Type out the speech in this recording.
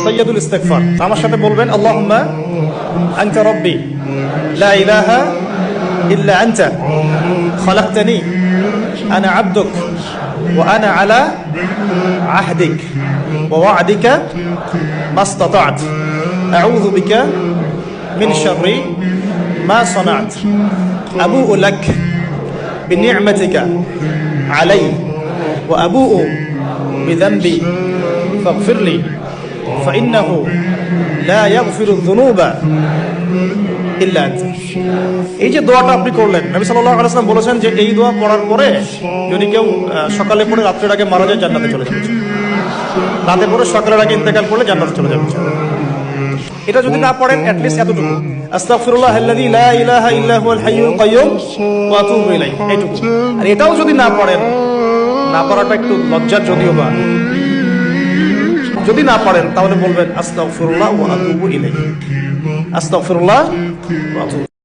সাইয়্যিদুল ইস্তিগফার। আমার সাথে বলবেন, আল্লাহুম্মা আনতা রাব্বি লা ইলাহা ইল্লা আনতা খালাকতানি আনা আবদুক ওয়া আনা আলা আহদিক ওয়া ওয়া'দিকা মাসতাতা'ত আউযু বিকা মিন শাররি মা সানা'ত আবুউ লাক বিনি'মাতিকা আলাইয়া ওয়া আবুউ বিযানবি ফাগফিরলি ফাইন্নাহু লা ইয়াগফিরুয যুনুবা ইল্লা আনতা। এই যে দোয়াটা আপনি করলেন, নবী সাল্লাল্লাহু আলাইহি ওয়াসাল্লাম বলেছেন যে এই দোয়া পড়ার পরে যদি কেউ সকালে পড়ে রাত্রের আগে মারা যায়, জান্নাতে চলে যাবে। রাতে পড়ে সকালের আগে ইন্তেকাল করলে জান্নাতে চলে যাবে। এটা যদি না পড়েন, অ্যাট লিস্ট এতটুকু, আস্তাগফিরুল্লাহাল্লাযী লা ইলাহা ইল্লা হুয়াল হাইয়ুল কাইয়্যুম ওয়া আতুবু ইলাইহি, এইটুকু। আর এটাও যদি না পড়েন, না পড়াটা একটু লজ্জার যদিও বা, যদি না পারেন তাহলে বলবেন আস্তাগফিরুল্লাহ ওয়া আতুবু ইলাইহি, আস্তাগফিরুল্লাহ ওয়া আতুবু।